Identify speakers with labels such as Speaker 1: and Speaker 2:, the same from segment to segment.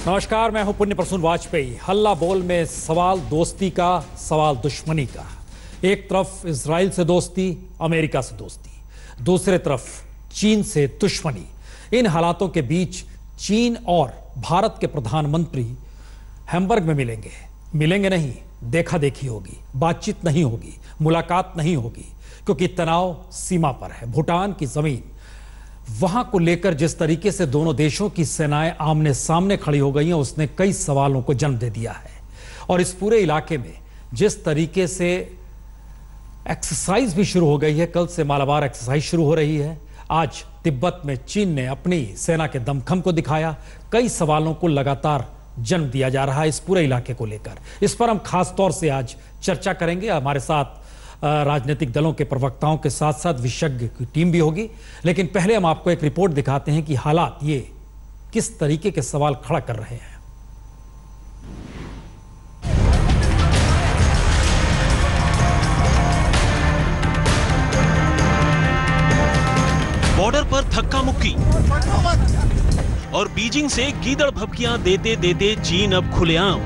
Speaker 1: नमस्कार, मैं हूं पुण्य प्रसून वाजपेयी। हल्ला बोल में सवाल दोस्ती का, सवाल दुश्मनी का। एक तरफ इजराइल से दोस्ती, अमेरिका से दोस्ती, दूसरे तरफ चीन से दुश्मनी। इन हालातों के बीच चीन और भारत के प्रधानमंत्री हैम्बर्ग में मिलेंगे नहीं, देखा देखी होगी, बातचीत नहीं होगी, मुलाकात नहीं होगी, क्योंकि तनाव सीमा पर है। भूटान की जमीन, वहां को लेकर जिस तरीके से दोनों देशों की सेनाएं आमने सामने खड़ी हो गई हैं, उसने कई सवालों को जन्म दे दिया है। और इस पूरे इलाके में जिस तरीके से एक्सरसाइज भी शुरू हो गई है, कल से मालाबार एक्सरसाइज शुरू हो रही है, आज तिब्बत में चीन ने अपनी सेना के दमखम को दिखाया। कई सवालों को लगातार जन्म दिया जा रहा है इस पूरे इलाके को लेकर। इस पर हम खास तौर से आज चर्चा करेंगे। हमारे साथ राजनीतिक दलों के प्रवक्ताओं के साथ साथ विशेषज्ञ की टीम भी होगी। लेकिन पहले हम आपको एक रिपोर्ट दिखाते हैं कि हालात ये किस तरीके के सवाल खड़ा कर रहे हैं।
Speaker 2: बॉर्डर पर धक्का मुक्की और बीजिंग से गीदड़ भभकियां देते देते चीन अब खुलेआम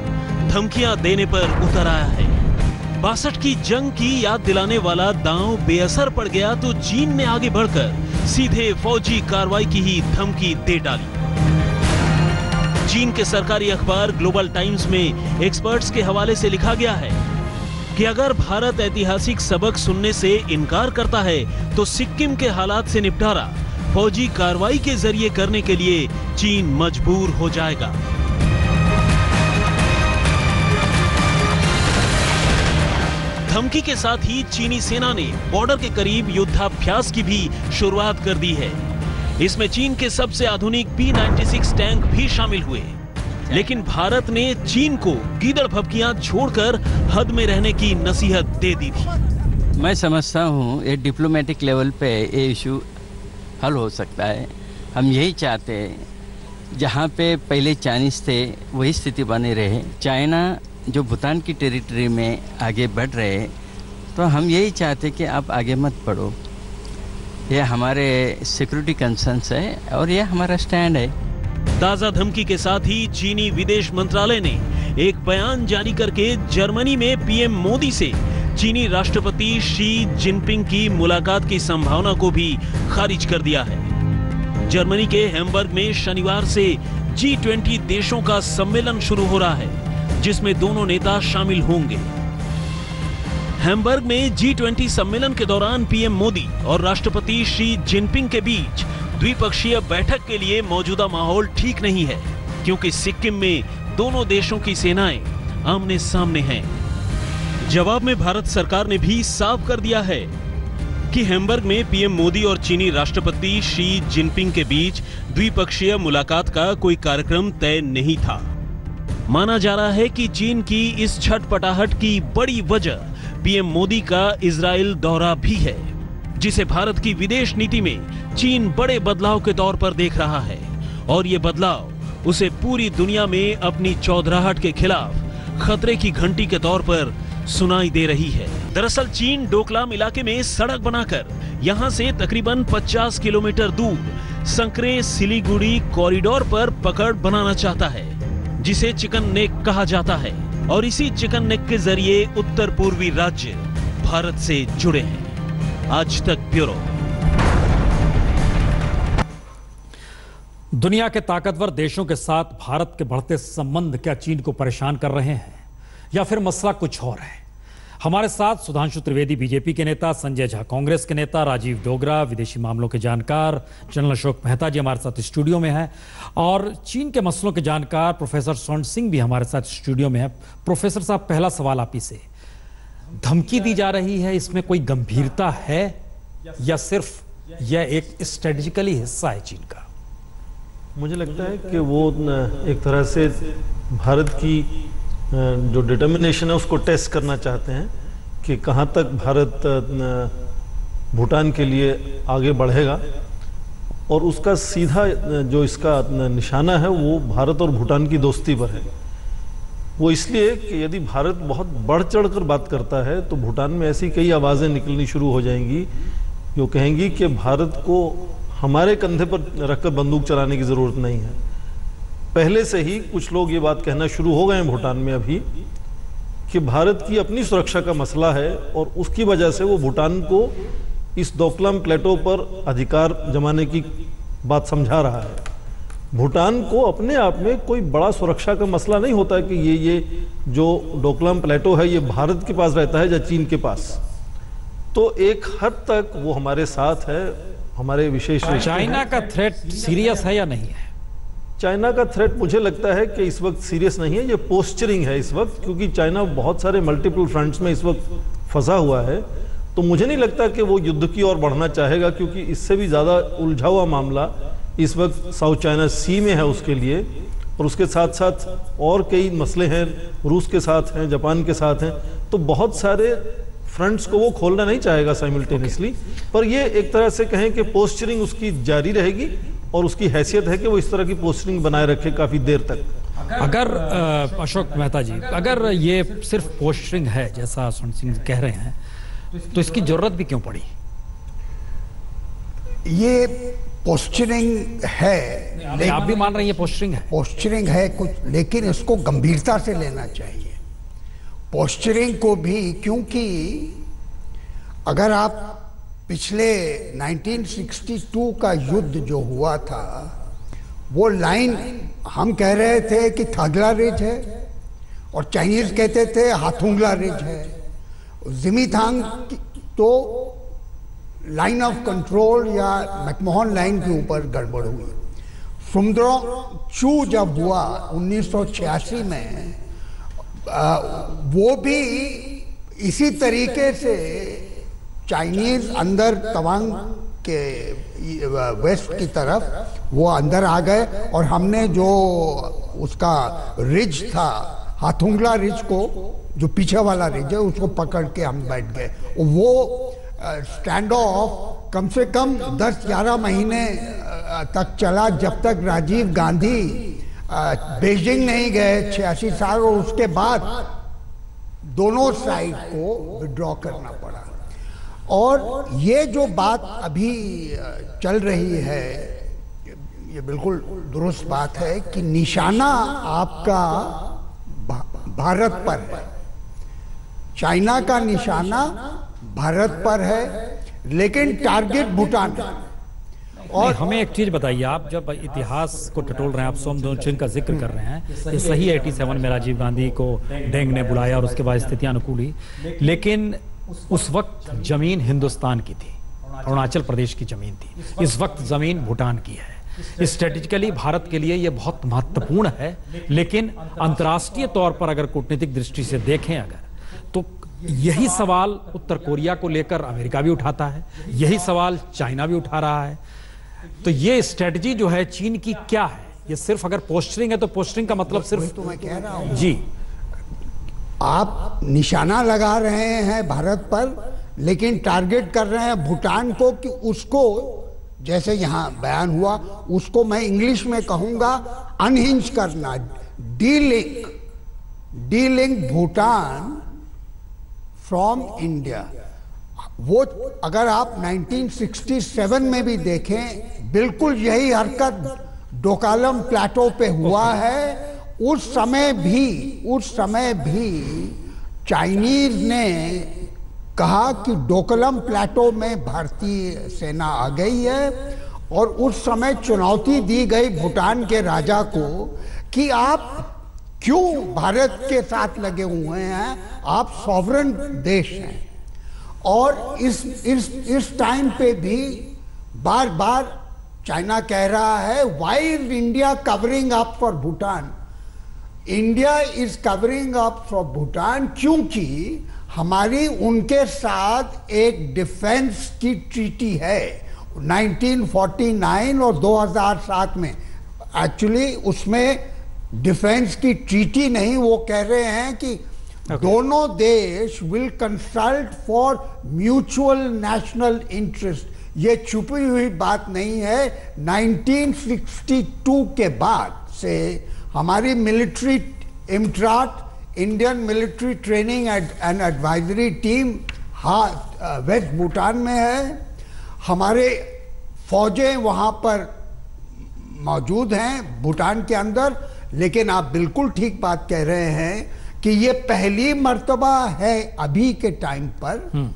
Speaker 2: धमकियां देने पर उतर आया है। 62 की जंग की याद दिलाने वाला दांव बेअसर पड़ गया तो चीन ने आगे बढ़कर सीधे फौजी कार्रवाई की ही धमकी दे डाली। चीन के सरकारी अखबार ग्लोबल टाइम्स में एक्सपर्ट्स के हवाले से लिखा गया है कि अगर भारत ऐतिहासिक सबक सुनने से इनकार करता है तो सिक्किम के हालात से निपटारा फौजी कार्रवाई के जरिए करने के लिए चीन मजबूर हो जाएगा। धमकी के साथ ही चीनी सेना ने बॉर्डर के करीब युद्धाभ्यास की भी शुरुआत कर दी है। इसमें चीन के सबसे आधुनिक P-96 टैंक भी शामिल हुए। लेकिन भारत ने चीन को गीदड़ भभकियां छोड़कर हद में रहने की नसीहत दे दी थी।
Speaker 3: मैं समझता हूँ ये डिप्लोमेटिक लेवल पे ये इशू हल हो सकता है। हम यही चाहते हैं जहाँ पे पहले चाइनीज थे वही स्थिति बनी रहे। चाइना जो भूटान की टेरिटरी में आगे बढ़ रहे हैं, तो हम यही चाहते कि आप आगे मत बढ़ो। ये हमारे सिक्योरिटी कंसर्न्स है और ये हमारा स्टैंड है।
Speaker 2: ताजा धमकी के साथ ही चीनी विदेश मंत्रालय ने एक बयान जारी करके जर्मनी में पीएम मोदी से चीनी राष्ट्रपति शी जिनपिंग की मुलाकात की संभावना को भी खारिज कर दिया है। जर्मनी के हैम्बर्ग में शनिवार से G20 देशों का सम्मेलन शुरू हो रहा है, जिसमें दोनों नेता शामिल होंगे। हैम्बर्ग में G20 सम्मेलन के दौरान पीएम मोदी और राष्ट्रपति शी जिनपिंग के बीच द्विपक्षीय बैठक के लिए मौजूदा माहौल ठीक नहीं है, क्योंकि सिक्किम में दोनों देशों की सेनाएं आमने सामने हैं। जवाब में भारत सरकार ने भी साफ कर दिया है कि हैम्बर्ग में पीएम मोदी और चीनी राष्ट्रपति शी जिनपिंग के बीच द्विपक्षीय मुलाकात का कोई कार्यक्रम तय नहीं था। माना जा रहा है कि चीन की इस छटपटाहट की बड़ी वजह पीएम मोदी का इजराइल दौरा भी है, जिसे भारत की विदेश नीति में चीन बड़े बदलाव के तौर पर देख रहा है। और ये बदलाव उसे पूरी दुनिया में अपनी चौधराहट के खिलाफ खतरे की घंटी के तौर पर सुनाई दे रही है। दरअसल चीन डोकलाम इलाके में सड़क बनाकर यहां से तकरीबन 50 किलोमीटर दूर संक्रे सिलीगुड़ी कॉरिडोर पर पकड़ बनाना चाहता है, जिसे चिकन नेक कहा जाता है। और इसी चिकन नेक के जरिए उत्तर पूर्वी राज्य भारत से जुड़े हैं। आज तक ब्यूरो।
Speaker 1: दुनिया के ताकतवर देशों के साथ भारत के बढ़ते संबंध क्या चीन को परेशान कर रहे हैं, या फिर मसला कुछ और है? हमारे साथ सुधांशु त्रिवेदी बीजेपी के नेता, संजय झा कांग्रेस के नेता, राजीव डोगरा विदेशी मामलों के जानकार, जनरल अशोक मेहता जी हमारे साथ स्टूडियो में हैं, और चीन के मसलों के जानकार प्रोफेसर स्वर्ण सिंह भी हमारे साथ स्टूडियो में है। प्रोफेसर साहब, पहला सवाल आप ही से। धमकी दी जा रही है, इसमें कोई गंभीरता है या सिर्फ यह एक स्ट्रेटेजिकली हिस्सा है चीन का?
Speaker 4: मुझे लगता है कि वो एक तरह से भारत की जो डिटर्मिनेशन है उसको टेस्ट करना चाहते हैं कि कहाँ तक भारत भूटान के लिए आगे बढ़ेगा। और उसका सीधा जो इसका निशाना है वो भारत और भूटान की दोस्ती पर है। वो इसलिए कि यदि भारत बहुत बढ़ चढ़ कर बात करता है तो भूटान में ऐसी कई आवाज़ें निकलनी शुरू हो जाएंगी जो कहेंगी कि भारत को हमारे कंधे पर रखकर बंदूक चलाने की ज़रूरत नहीं है। पहले से ही कुछ लोग ये बात कहना शुरू हो गए हैं भूटान में अभी कि भारत की अपनी सुरक्षा का मसला है और उसकी वजह से वो भूटान को इस डोकलाम प्लेटो पर अधिकार जमाने की बात समझा रहा है। भूटान को अपने आप में कोई बड़ा सुरक्षा का मसला नहीं होता कि ये जो डोकलाम प्लेटो है ये भारत के पास रहता है या चीन के पास। तो एक हद तक वो हमारे साथ है, हमारे विशेष।
Speaker 1: चाइना का थ्रेट सीरियस है या नहीं है?
Speaker 4: चाइना का थ्रेट मुझे लगता है कि इस वक्त सीरियस नहीं है, ये पोस्चरिंग है इस वक्त, क्योंकि चाइना बहुत सारे मल्टीपल फ्रंट्स में इस वक्त फंसा हुआ है। तो मुझे नहीं लगता कि वो युद्ध की ओर बढ़ना चाहेगा, क्योंकि इससे भी ज़्यादा उलझा हुआ मामला इस वक्त साउथ चाइना सी में है उसके लिए, और उसके साथ साथ और कई मसले हैं, रूस के साथ हैं, जापान के साथ हैं। तो बहुत सारे फ्रंट्स को वो खोलना नहीं चाहेगा साइमल्टेनियसली। पर ये एक तरह से कहें कि पोस्चरिंग उसकी जारी रहेगी और उसकी हैसियत है कि वो इस तरह की पोस्चरिंग बनाए रखे काफ़ी देर तक।
Speaker 1: अगर अशोक मेहता जी, अगर ये सिर्फ पोस्चरिंग है जैसा सुन सिंह कह रहे हैं, तो इसकी जरूरत भी क्यों पड़ी?
Speaker 5: ये पोस्चरिंग है,
Speaker 1: आप भी मान रहे हैं ये पोस्चरिंग है?
Speaker 5: पोस्चरिंग है कुछ, लेकिन इसको गंभीरता से लेना चाहिए पोस्चरिंग को भी, क्योंकि अगर आप पिछले 1962 का युद्ध जो हुआ था, वो लाइन हम कह रहे थे कि थागला रिज है और चाइनीज कहते थे हाथुंगला रिज है। जिमीथांग तो लाइन ऑफ कंट्रोल या मैकमोहन लाइन के ऊपर गड़बड़ हुई। सुमद्रो जब हुआ 1986 में, वो भी इसी तरीके से चाइनीज अंदर तवांग के वेस्ट की तरफ वो अंदर आ गए और हमने जो उसका रिज था हाथुंगला रिज को, जो पीछे वाला रिज है, उसको पकड़ के हम बैठ गए। वो स्टैंड ऑफ कम से कम 10-11 महीने तक चला, जब तक राजीव गांधी बीजिंग नहीं गए 86 साल, और उसके बाद दोनों साइड को विड्रॉ करना पड़ा। और ये जो बात अभी चल रही है, ये बिल्कुल दुरुस्त बात है कि निशाना आपका भारत पर है, चाइना का निशाना भारत पर है, लेकिन टारगेट भूटान है।
Speaker 1: और हमें एक चीज बताइए, आप जब इतिहास को टटोल रहे हैं, आप सोमदोंग का जिक्र कर रहे हैं, ये सही है 87 में राजीव गांधी को डेंग ने बुलाया और उसके बाद स्थितियां अनुकूल हुई, लेकिन उस वक्त जमीन हिंदुस्तान की थी, अरुणाचल प्रदेश की जमीन थी। इस वक्त जमीन भूटान की है। स्ट्रेटेजिकली भारत के लिए यह बहुत महत्वपूर्ण है, लेकिन अंतर्राष्ट्रीय तौर पर अगर कूटनीतिक दृष्टि से देखें अगर, तो यही सवाल उत्तर कोरिया को लेकर अमेरिका भी उठाता है, यही सवाल चाइना भी उठा रहा है। तो ये स्ट्रेटजी जो है चीन की क्या है? ये सिर्फ अगर पोस्चरिंग है तो पोस्चरिंग का मतलब सिर्फ,
Speaker 5: तो मैं कह रहा हूं
Speaker 1: जी,
Speaker 5: आप निशाना लगा रहे हैं भारत पर, लेकिन टारगेट कर रहे हैं भूटान को कि उसको, जैसे यहां बयान हुआ, उसको मैं इंग्लिश में कहूंगा अनहिंज करना, डीलिंक भूटान फ्रॉम इंडिया। वो अगर आप 1967 में भी देखें, बिल्कुल यही हरकत डोकलाम प्लेटो पे हुआ है। उस समय भी चाइनीज ने कहा कि डोकलाम प्लेटो में भारतीय सेना आ गई है, और उस समय चुनौती दी गई भूटान के राजा को कि आप क्यों भारत के साथ लगे हुए हैं, आप सॉवरेन देश हैं। और इस टाइम पे भी बार बार चाइना कह रहा है, why is India covering up for Bhutan? India is covering up for Bhutan क्योंकि हमारी उनके साथ एक डिफेंस की ट्रीटी है 1949 और 2007 में। एक्चुअली उसमें डिफेंस की ट्रीटी नहीं, वो कह रहे हैं कि दोनों देश will consult for mutual national interest. ये छुपी हुई बात नहीं है। 1962 के बाद से हमारी military IMTRAT, Indian military training and advisory team west Bhutan में है। हमारे फौजें वहाँ पर मौजूद हैं भूटान के अंदर, लेकिन आप बिल्कुल ठीक बात कह रहे हैं कि ये पहली मर्तबा है अभी के टाइम पर।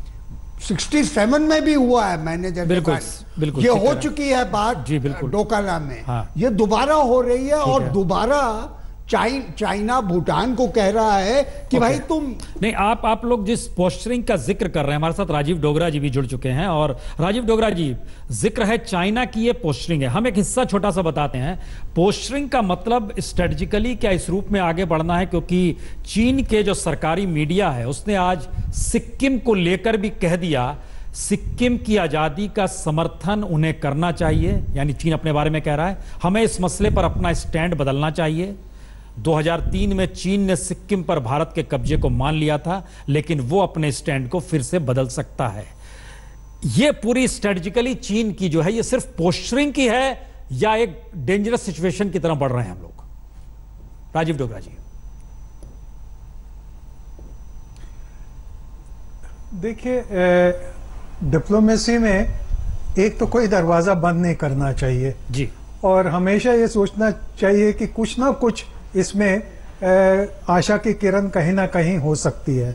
Speaker 5: 67 में भी हुआ है, मैनेजर
Speaker 1: बिल्कुल
Speaker 5: ये हो चुकी है बात
Speaker 1: जी, बिल्कुल
Speaker 5: डोकाला में।
Speaker 1: हाँ।
Speaker 5: ये दोबारा हो रही है और दोबारा चाइना भूटान को कह रहा है कि भाई तुम
Speaker 1: नहीं। आप लोग जिस पोस्चरिंग का जिक्र कर रहे हैं, हमारे साथ राजीव डोगरा जी भी जुड़ चुके हैं। और राजीव डोगरा जी, जिक्र है चाइना की, ये पोस्चरिंग है। हम एक हिस्सा छोटा सा बताते हैं। पोस्चरिंग का मतलब स्ट्रेटेजिकली क्या इस रूप में आगे बढ़ना है, क्योंकि चीन के जो सरकारी मीडिया है उसने आज सिक्किम को लेकर भी कह दिया सिक्किम की आजादी का समर्थन उन्हें करना चाहिए। यानी चीन अपने बारे में कह रहा है हमें इस मसले पर अपना स्टैंड बदलना चाहिए। 2003 में चीन ने सिक्किम पर भारत के कब्जे को मान लिया था, लेकिन वो अपने स्टैंड को फिर से बदल सकता है। ये पूरी स्ट्रेटेजिकली चीन की जो है, ये सिर्फ पोस्चरिंग की है या एक डेंजरस सिचुएशन की तरफ बढ़ रहे हैं हम लोग? राजीव डोगरा जी।
Speaker 6: देखिए, डिप्लोमेसी में एक तो कोई दरवाजा बंद नहीं करना चाहिए
Speaker 1: जी,
Speaker 6: और हमेशा ये सोचना चाहिए कि कुछ ना कुछ इसमें आशा की किरण कहीं ना कहीं हो सकती है।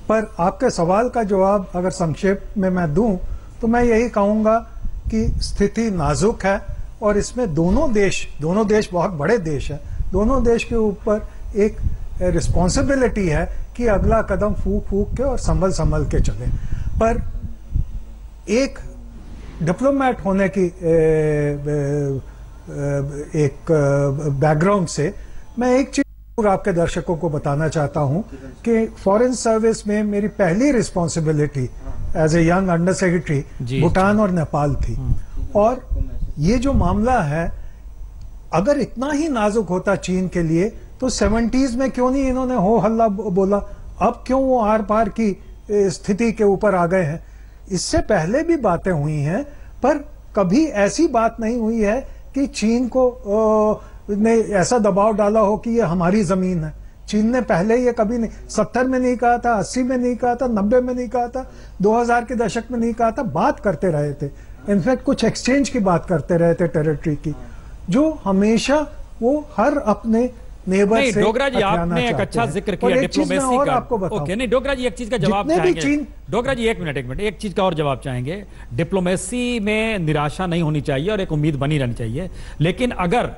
Speaker 6: पर आपके सवाल का जवाब अगर संक्षेप में मैं दूं तो मैं यही कहूंगा कि स्थिति नाजुक है और इसमें दोनों देश बहुत बड़े देश हैं, दोनों देश के ऊपर एक रिस्पॉन्सिबिलिटी है कि अगला कदम फूक के और संभल के चले। पर एक डिप्लोमेट होने की एक बैकग्राउंड से मैं एक चीज आपके दर्शकों को बताना चाहता हूं कि फॉरेन सर्विस में मेरी पहली responsibility as a young under secretary Bhutan और नेपाल थी। और ये जो मामला है, अगर इतना ही नाजुक होता चीन के लिए तो 70s में क्यों नहीं इन्होंने हो हल्ला बोला? अब क्यों वो आर पार की स्थिति के ऊपर आ गए हैं? इससे पहले भी बातें हुई हैं, पर कभी ऐसी बात नहीं हुई है कि चीन को ने ऐसा दबाव डाला हो कि ये हमारी जमीन है। चीन ने पहले ये कभी नहीं, 70 में नहीं कहा था, 80 में नहीं कहा था, 90 में नहीं कहा था, 2000 के दशक में नहीं कहा था। बात करते रहे थे, इनफैक्ट कुछ एक्सचेंज की बात करते रहे थे टेरिटरी की, जो हमेशा वो हर अपने नेबर से
Speaker 1: डोगरा जी, आपने एक अच्छा जिक्र किया डिप्लोमेसी का।
Speaker 6: आपको
Speaker 1: ओके, नहीं डोगरा जी, एक चीज का जवाब चाहेंगे। डोगरा जी एक मिनट, एक चीज का और जवाब चाहेंगे। डिप्लोमेसी में निराशा नहीं होनी चाहिए और एक उम्मीद बनी रहनी चाहिए, लेकिन अगर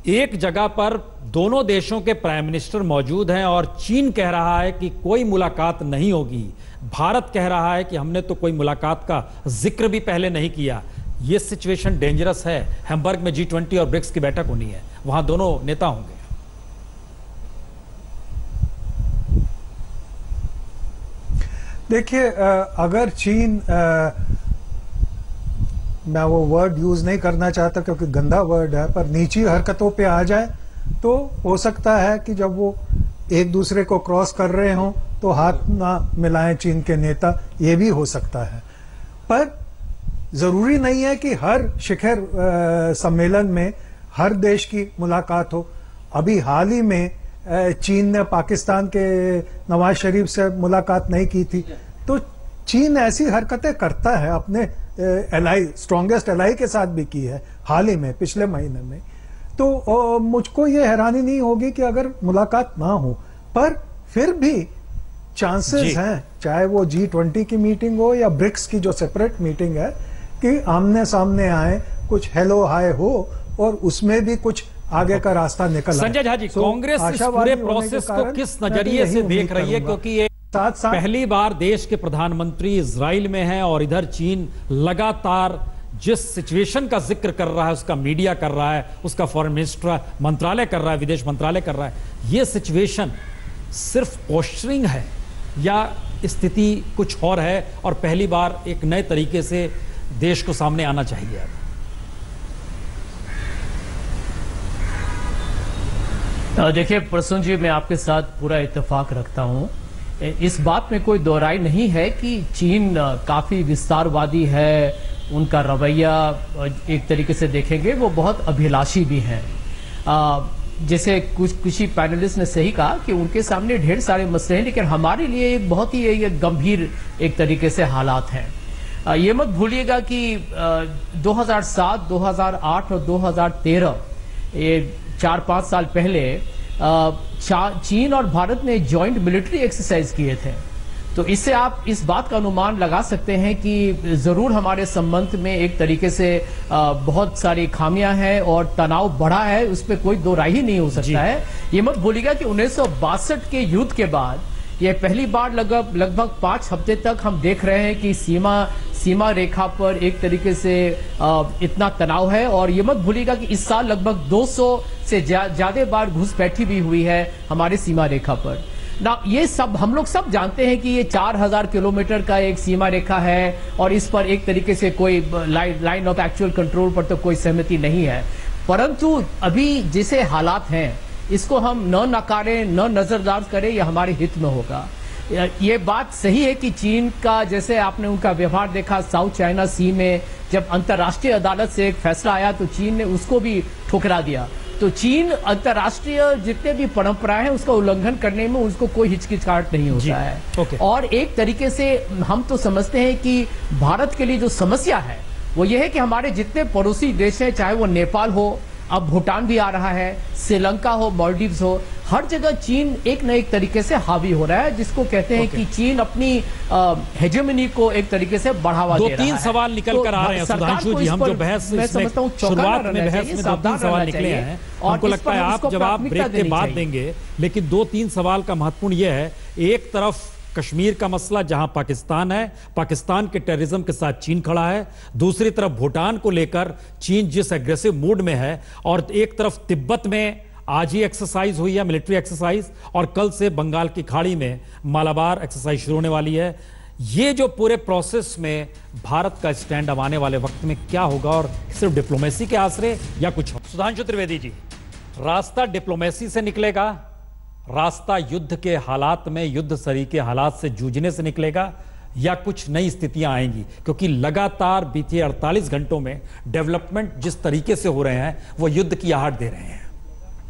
Speaker 1: एक जगह पर दोनों देशों के प्राइम मिनिस्टर मौजूद हैं और चीन कह रहा है कि कोई मुलाकात नहीं होगी, भारत कह रहा है कि हमने तो कोई मुलाकात का जिक्र भी पहले नहीं किया, यह सिचुएशन डेंजरस है। हैम्बर्ग में G20 और ब्रिक्स की बैठक होनी है, वहां दोनों नेता होंगे।
Speaker 6: देखिए, अगर चीन, मैं वो वर्ड यूज नहीं करना चाहता क्योंकि गंदा वर्ड है, पर नीची हरकतों पे आ जाए तो हो सकता है कि जब वो एक दूसरे को क्रॉस कर रहे हों तो हाथ ना मिलाएं चीन के नेता, ये भी हो सकता है। पर जरूरी नहीं है कि हर शिखर सम्मेलन में हर देश की मुलाकात हो। अभी हाल ही में चीन ने पाकिस्तान के नवाज शरीफ से मुलाकात नहीं की थी, तो चीन ऐसी हरकतें करता है, अपने एलाई, स्ट्रॉन्गेस्ट एलाई के साथ भी की है हाल ही में, पिछले महीने में। तो मुझको ये हैरानी नहीं होगी कि अगर मुलाकात ना हो, पर फिर भी चांसेस हैं, चाहे वो G20 की मीटिंग हो या ब्रिक्स की जो सेपरेट मीटिंग है, कि आमने सामने आए, कुछ हेलो हाय हो और उसमें भी कुछ आगे का रास्ता निकल आए।
Speaker 1: संजय झा जी, कांग्रेस इस पूरे प्रोसेस को किस नजरिए से देख रही है? क्योंकि ये पहली बार देश के प्रधानमंत्री इजराइल में हैं और इधर चीन लगातार जिस सिचुएशन का जिक्र कर रहा है, उसका मीडिया कर रहा है, उसका फॉरेन मिनिस्टर मंत्रालय कर रहा है, विदेश मंत्रालय कर रहा है, ये सिचुएशन सिर्फ पोस्चरिंग है या स्थिति कुछ और है और पहली बार एक नए तरीके से देश को सामने आना चाहिए?
Speaker 7: देखिए प्रसून जी, मैं आपके साथ पूरा इत्तेफाक रखता हूं। इस बात में कोई दोहराई नहीं है कि चीन काफी विस्तारवादी है, उनका रवैया एक तरीके से देखेंगे वो बहुत अभिलाषी भी हैं। जैसे कुछ ही पैनलिस्ट ने सही कहा कि उनके सामने ढेर सारे मसले हैं, लेकिन हमारे लिए एक बहुत ही गंभीर एक तरीके से हालात हैं। ये मत भूलिएगा कि 2007, 2008 और 2013 ये 4-5 साल पहले चीन और भारत ने जॉइंट मिलिट्री एक्सरसाइज किए थे। तो इससे आप इस बात का अनुमान लगा सकते हैं कि जरूर हमारे संबंध में एक तरीके से बहुत सारी खामियां हैं और तनाव बढ़ा है, उस पर कोई दो राय ही नहीं हो सकता है। ये मत भूलिएगा कि 1962 के युद्ध के बाद ये पहली बार लगभग 5 हफ्ते तक हम देख रहे हैं कि सीमा रेखा पर एक तरीके से इतना तनाव है। और ये मत भूलिएगा कि इस साल लगभग 200 से ज्यादा बार घुसपैठी भी हुई है हमारी सीमा रेखा पर ना। ये सब हम लोग सब जानते हैं कि ये 4000 किलोमीटर का एक सीमा रेखा है और इस पर एक तरीके से कोई लाइन ऑफ एक्चुअल कंट्रोल पर तो कोई सहमति नहीं है, परंतु अभी जैसे हालात हैं इसको हम न नकारें, न नजरअंदाज करें, यह हमारे हित में होगा। ये बात सही है कि चीन का, जैसे आपने उनका व्यवहार देखा साउथ चाइना सी में, जब अंतर्राष्ट्रीय अदालत से एक फैसला आया तो चीन ने उसको भी ठुकरा दिया। तो चीन अंतर्राष्ट्रीय जितने भी परंपराएं हैं उसका उल्लंघन करने में उसको कोई हिचकिचाहट नहीं होता है। और एक तरीके से हम तो समझते हैं कि भारत के लिए जो समस्या है वो ये है कि हमारे जितने पड़ोसी देश हैं, चाहे वो नेपाल हो, अब भूटान भी आ रहा है, श्रीलंका हो, मालदीव्स हो, हर जगह चीन एक न एक तरीके से हावी हो रहा है, जिसको कहते हैं कि चीन अपनी हेजेमनी को एक तरीके से बढ़ावा दे रहा है।
Speaker 1: 2-3 सवाल निकल कर आ रहे हैं सुधांशु जी, हम जो बहस में शुरुआत में बहस में 2-3 सवाल निकले हैं, हमको लगता है आप जवाब ब्रेक के बाद देंगे, लेकिन 2-3 सवाल का महत्वपूर्ण यह है, एक तरफ कश्मीर का मसला जहां पाकिस्तान है, पाकिस्तान के टेररिज्म के साथ चीन खड़ा है, दूसरी तरफ भूटान को लेकर चीन जिस एग्रेसिव मूड में है, और एक तरफ तिब्बत में आज ही एक्सरसाइज हुई है, मिलिट्री एक्सरसाइज, और कल से बंगाल की खाड़ी में मालाबार एक्सरसाइज शुरू होने वाली है। ये जो पूरे प्रोसेस में भारत का स्टैंड अब आने वाले वक्त में क्या होगा, और सिर्फ डिप्लोमेसी के आसरे या कुछ? सुधांशु त्रिवेदी जी, रास्ता डिप्लोमेसी से निकलेगा, रास्ता युद्ध के हालात में, युद्ध सरी के हालात से जूझने से निकलेगा, या कुछ नई स्थितियां आएंगी? क्योंकि लगातार बीते 48 घंटों में डेवलपमेंट जिस तरीके से हो रहे हैं वो युद्ध की आहट दे रहे हैं।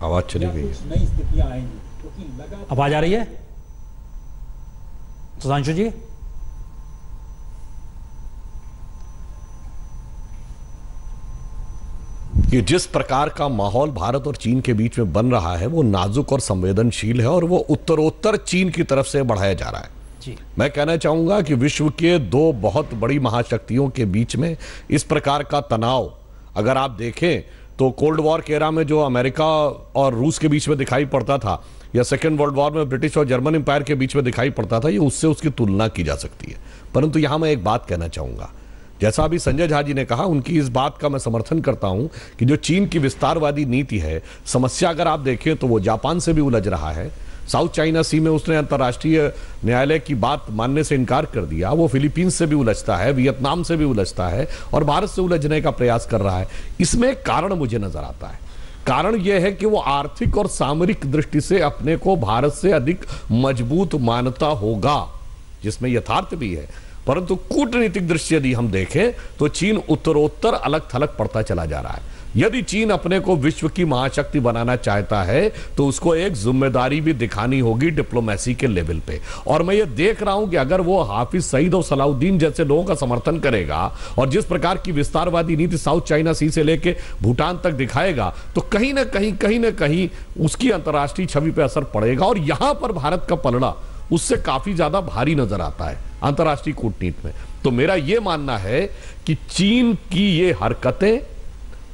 Speaker 8: आवाज चली गई।
Speaker 1: नई स्थितियां आएंगी क्योंकि आवाज आ रही है सुधांशु जी?
Speaker 8: कि जिस प्रकार का माहौल भारत और चीन के बीच में बन रहा है वो नाजुक और संवेदनशील है, और वो उत्तरोत्तर चीन की तरफ से बढ़ाया जा रहा है जी। मैं कहना चाहूंगा कि विश्व के दो बहुत बड़ी महाशक्तियों के बीच में इस प्रकार का तनाव अगर आप देखें तो कोल्ड वॉर के एरा में जो अमेरिका और रूस के बीच में दिखाई पड़ता था, या सेकेंड वर्ल्ड वॉर में ब्रिटिश और जर्मन एम्पायर के बीच में दिखाई पड़ता था, ये उससे उसकी तुलना की जा सकती है। परंतु यहां मैं एक बात कहना चाहूंगा, जैसा अभी संजय झा जी ने कहा, उनकी इस बात का मैं समर्थन करता हूं कि जो चीन की विस्तारवादी नीति है, समस्या अगर आप देखें तो वो जापान से भी उलझ रहा है, साउथ चाइना सी में उसने अंतर्राष्ट्रीय न्यायालय की बात मानने से इनकार कर दिया, वो फिलीपींस से भी उलझता है, वियतनाम से भी उलझता है, और भारत से उलझने का प्रयास कर रहा है। इसमें एक कारण मुझे नजर आता है, कारण यह है कि वो आर्थिक और सामरिक दृष्टि से अपने को भारत से अधिक मजबूत मानता होगा, जिसमें यथार्थ भी है, परंतु कूटनीतिक दृष्टि यदि हम देखें तो चीन उत्तरोत्तर अलग थलग पड़ता चला जा रहा है। यदि चीन अपने को विश्व की महाशक्ति बनाना चाहता है तो उसको एक जिम्मेदारी भी दिखानी होगी डिप्लोमेसी के लेवल पे, और मैं ये देख रहा हूं कि अगर वो हाफिज सईद और सलाउद्दीन जैसे लोगों का समर्थन करेगा और जिस प्रकार की विस्तारवादी नीति साउथ चाइना सी से लेके भूटान तक दिखाएगा, तो कहीं ना कहीं उसकी अंतर्राष्ट्रीय छवि पे असर पड़ेगा, और यहां पर भारत का पलड़ा उससे काफी ज्यादा भारी नजर आता है अंतर्राष्ट्रीय कूटनीति में। तो मेरा यह मानना है कि चीन की ये हरकतें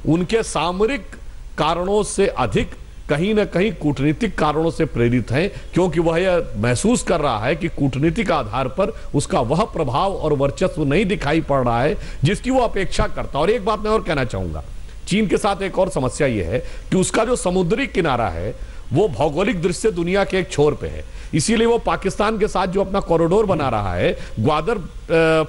Speaker 8: उनके सामरिक कारणों से अधिक कहीं ना कहीं कूटनीतिक कारणों से प्रेरित हैं, क्योंकि वह यह महसूस कर रहा है कि कूटनीतिक आधार पर उसका वह प्रभाव और वर्चस्व नहीं दिखाई पड़ रहा है जिसकी वो अपेक्षा करता। और एक बात मैं और कहना चाहूंगा, चीन के साथ एक और समस्या यह है कि उसका जो समुद्री किनारा है वो भौगोलिक दृष्टि से दुनिया के एक छोर पे है, इसीलिए वो पाकिस्तान के साथ जो अपना कॉरिडोर बना रहा है ग्वादर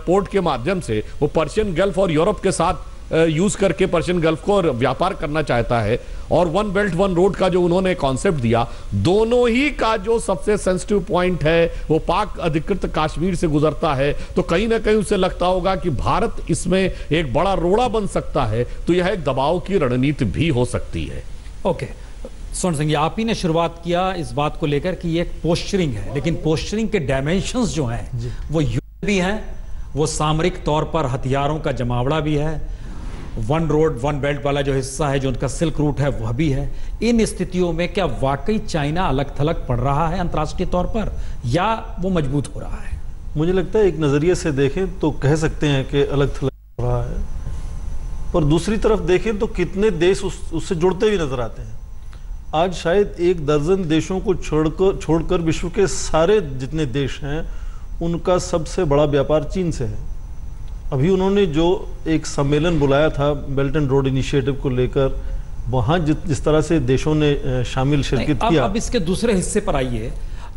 Speaker 8: पोर्ट के माध्यम से, वो पर्शियन गल्फ और यूरोप के साथ यूज करके पर्शियन गल्फ को व्यापार करना चाहता है, और वन बेल्ट वन रोड का जो उन्होंने कॉन्सेप्ट दिया, दोनों ही का जो सबसे सेंसिटिव पॉइंट है वो पाक अधिकृत कश्मीर से गुजरता है। तो कहीं ना कहीं उसे लगता होगा कि भारत इसमें एक बड़ा रोड़ा बन सकता है, तो यह एक दबाव की रणनीति भी हो सकती है।
Speaker 1: ओके स्वर्ण सिंह, आप ही ने शुरुआत किया इस बात को लेकर कि ये एक पोस्चरिंग है, लेकिन पोस्चरिंग के डायमेंशंस जो हैं वो युद्ध भी हैं वो सामरिक तौर पर हथियारों का जमावड़ा भी है, वन रोड वन बेल्ट वाला जो हिस्सा है, जो उनका सिल्क रूट है, वह भी है। इन स्थितियों में क्या वाकई चाइना अलग थलग पड़ रहा है अंतर्राष्ट्रीय तौर पर, या वो मजबूत हो रहा है?
Speaker 4: मुझे लगता है एक नज़रिए से देखें तो कह सकते हैं कि अलग थलग हो रहा है, पर दूसरी तरफ देखें तो कितने देश उससे जुड़ते हुए नजर आते हैं। आज शायद 1 दर्जन देशों को छोड़कर विश्व के सारे जितने देश हैं उनका सबसे बड़ा व्यापार चीन से है। अभी उन्होंने जो एक सम्मेलन बुलाया था बेल्ट एंड रोड इनिशिएटिव को लेकर, वहाँ जिस तरह से देशों ने शामिल शिरकत किया।
Speaker 1: अब इसके दूसरे हिस्से पर आइए।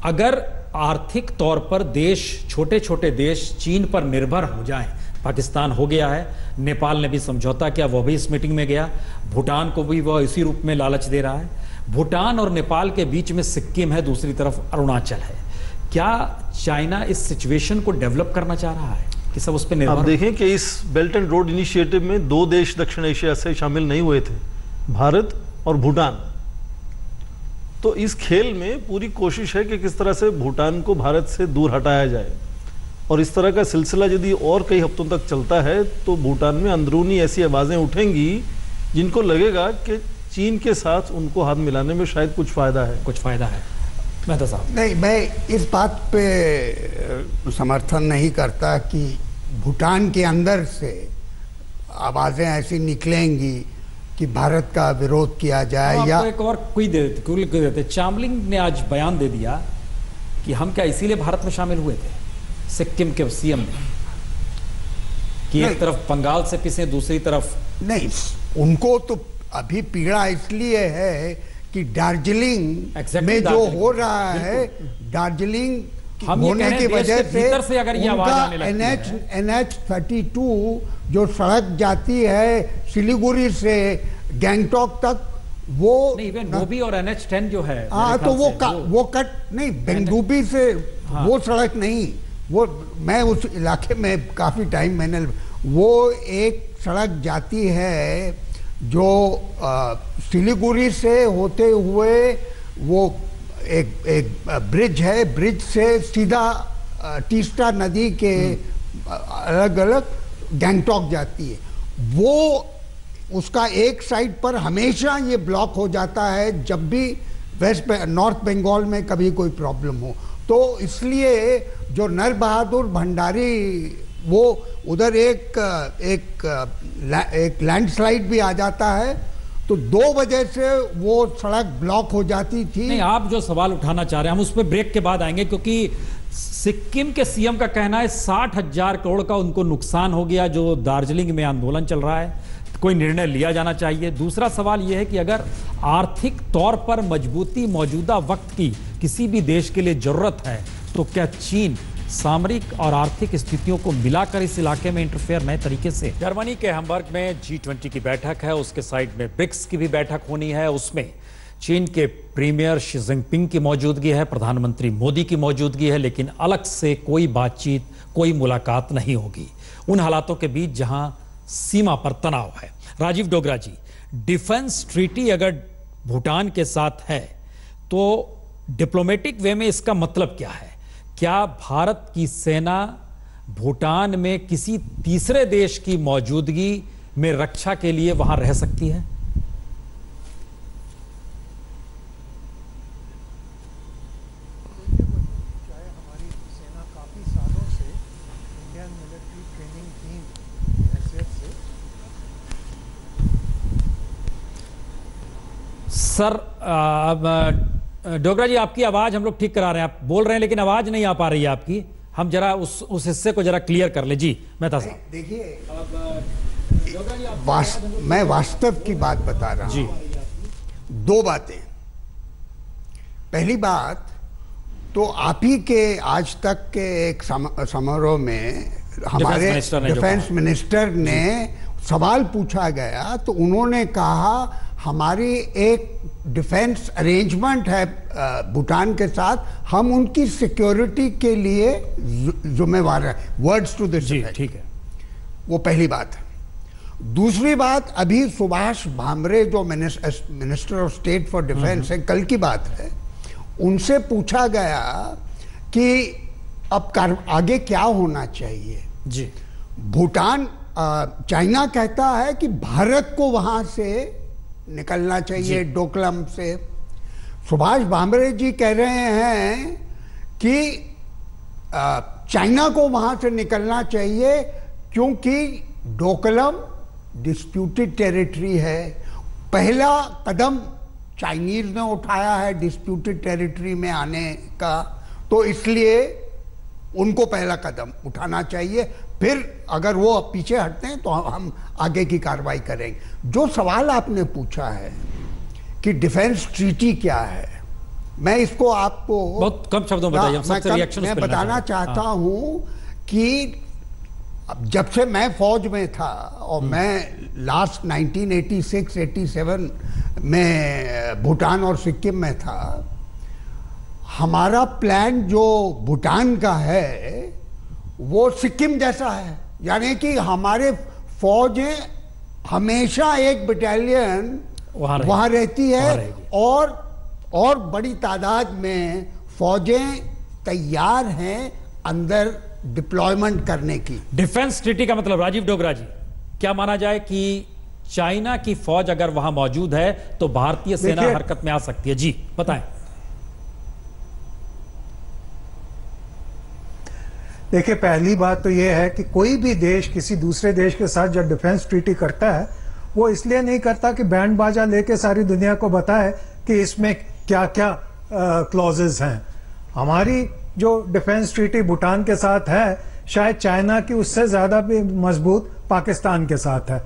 Speaker 1: अगर आर्थिक तौर पर देश, छोटे छोटे देश चीन पर निर्भर हो जाएं, पाकिस्तान हो गया है, नेपाल ने भी समझौता किया, वह भी इस मीटिंग में गया, भूटान को भी वह इसी रूप में लालच दे रहा है। भूटान और नेपाल के बीच में सिक्किम है, दूसरी तरफ अरुणाचल है। क्या चाइना इस सिचुएशन को डेवलप करना चाह रहा है कि सब उस पर निर्भर?
Speaker 4: आप देखें कि इस बेल्ट एंड रोड इनिशिएटिव में 2 देश दक्षिण एशिया से शामिल नहीं हुए थे, भारत और भूटान। तो इस खेल में पूरी कोशिश है कि किस तरह से भूटान को भारत से दूर हटाया जाए, और इस तरह का सिलसिला यदि और कई हफ्तों तक चलता है तो भूटान में अंदरूनी ऐसी आवाज़ें उठेंगी जिनको लगेगा कि चीन के साथ उनको हाथ मिलाने में शायद कुछ फ़ायदा है।
Speaker 5: मेहता साहब, नहीं, मैं इस बात पे समर्थन नहीं करता कि भूटान के अंदर से आवाज़ें ऐसी निकलेंगी कि भारत का विरोध किया जाए। या
Speaker 1: एक और कोई देते, चामलिंग ने आज बयान दे दिया कि हम क्या इसीलिए भारत में शामिल हुए थे, सिक्किम के सीएम ने, कि एक तरफ बंगाल से पिसे, दूसरी तरफ
Speaker 5: नहीं। उनको तो अभी पीड़ा इसलिए है कि दार्जिलिंग में जो हो रहा है, दार्जिलिंग होने की वजह से
Speaker 1: अगर ये आवाज आने लगती है,
Speaker 5: NH32 जो सड़क जाती है सिलीगुड़ी से गैंगटॉक तक, वो
Speaker 1: नहीं, बेंगडुबी और NH10 जो है,
Speaker 5: तो वो कट नहीं, बेंगडुबी से वो सड़क नहीं, वो मैं उस इलाके में काफी टाइम वो एक सड़क जाती है जो सिलीगुड़ी से होते हुए वो एक ब्रिज है, ब्रिज से सीधा तीस्ता नदी के अलग अलग गैंगटॉक जाती है। वो उसका एक साइड पर हमेशा ये ब्लॉक हो जाता है जब भी नॉर्थ बंगाल में कभी कोई प्रॉब्लम हो। तो इसलिए जो नर बहादुर भंडारी, वो उधर एक लैंडस्लाइड भी आ जाता है, तो 2 वजह से वो सड़क ब्लॉक हो जाती थी।
Speaker 1: नहीं, आप जो सवाल उठाना चाह रहे हैं हम उस पर ब्रेक के बाद आएंगे, क्योंकि सिक्किम के सीएम का कहना है 60,000 करोड़ का उनको नुकसान हो गया जो दार्जिलिंग में आंदोलन चल रहा है, कोई निर्णय लिया जाना चाहिए। दूसरा सवाल यह है कि अगर आर्थिक तौर पर मजबूती मौजूदा वक्त की किसी भी देश के लिए जरूरत है, तो क्या चीन सामरिक और आर्थिक स्थितियों को मिलाकर इस इलाके में इंटरफेयर नए तरीके से? जर्मनी के हैम्बर्ग में G20 की बैठक है, उसके साइड में ब्रिक्स की भी बैठक होनी है। उसमें चीन के प्रीमियर शी जिनपिंग की मौजूदगी है, प्रधानमंत्री मोदी की मौजूदगी है, लेकिन अलग से कोई बातचीत, कोई मुलाकात नहीं होगी उन हालातों के बीच जहां सीमा पर तनाव है। राजीव डोगरा जी, डिफेंस ट्रीटी अगर भूटान के साथ है तो डिप्लोमेटिक वे में इसका मतलब क्या है? क्या भारत की सेना भूटान में किसी तीसरे देश की मौजूदगी में रक्षा के लिए वहां रह सकती है?
Speaker 6: हमारी सेना काफी सालों से इंडियन मिलिट्री ट्रेनिंग टीम हैसियत से।
Speaker 1: सर, डोगरा जी, आपकी आवाज हम लोग ठीक करा रहे हैं, आप बोल रहे हैं लेकिन आवाज नहीं आ पा रही है आपकी। हम जरा उस हिस्से को जरा क्लियर कर ले। जी मेहता साहब,
Speaker 5: देखिए, मैं वास्तव की बात बता रहा हूं। 2 बातें। पहली बात तो आप ही के आज तक के एक समारोह में हमारे डिफेंस मिनिस्टर ने सवाल पूछा गया, तो उन्होंने कहा हमारी एक डिफेंस अरेंजमेंट है भूटान के साथ, हम उनकी सिक्योरिटी के लिए जिम्मेवार हैं। Words to this effect.
Speaker 1: ठीक है,
Speaker 5: वो पहली बात है। दूसरी बात, अभी सुभाष भामरे जो minister of state for defence है, कल की बात है, उनसे पूछा गया कि अब आगे क्या होना चाहिए।
Speaker 1: जी।
Speaker 5: भूटान, चाइना कहता है कि भारत को वहां से निकलना चाहिए, डोकलाम से। सुभाष भामरे जी कह रहे हैं कि चाइना को वहां से निकलना चाहिए क्योंकि डोकलाम डिस्प्यूटेड टेरिटरी है। पहला कदम चाइनीज ने उठाया है डिस्प्यूटेड टेरिटरी में आने का, तो इसलिए उनको पहला कदम उठाना चाहिए, फिर अगर वो पीछे हटते हैं तो हम आगे की कार्रवाई करेंगे। जो सवाल आपने पूछा है कि डिफेंस ट्रीटी क्या है, मैं इसको आपको
Speaker 1: बहुत कम शब्दों में बताइए।
Speaker 5: मैं बताना चाहता हूं कि जब से मैं फौज में था और मैं लास्ट 1986-87 में भूटान और सिक्किम में था, हमारा प्लान जो भूटान का है वो सिक्किम जैसा है, यानी कि हमारे फौजें हमेशा एक बटालियन वहां रहती है और बड़ी तादाद में फौजें तैयार हैं अंदर डिप्लॉयमेंट करने की।
Speaker 1: डिफेंस ट्रीटी का मतलब, राजीव डोगरा जी, क्या माना जाए कि चाइना की फौज अगर वहां मौजूद है तो भारतीय सेना हरकत में आ सकती है? जी बताएं।
Speaker 6: देखिए, पहली बात तो यह है कि कोई भी देश किसी दूसरे देश के साथ जब डिफेंस ट्रीटी करता है वो इसलिए नहीं करता कि बैंड बाजा लेके सारी दुनिया को बताए कि इसमें क्या क्या क्लॉजेस हैं। हमारी जो डिफेंस ट्रीटी भूटान के साथ है शायद चाइना की उससे ज्यादा भी मजबूत पाकिस्तान के साथ है,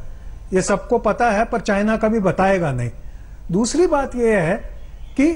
Speaker 6: ये सबको पता है, पर चाइना कभी बताएगा नहीं। दूसरी बात यह है कि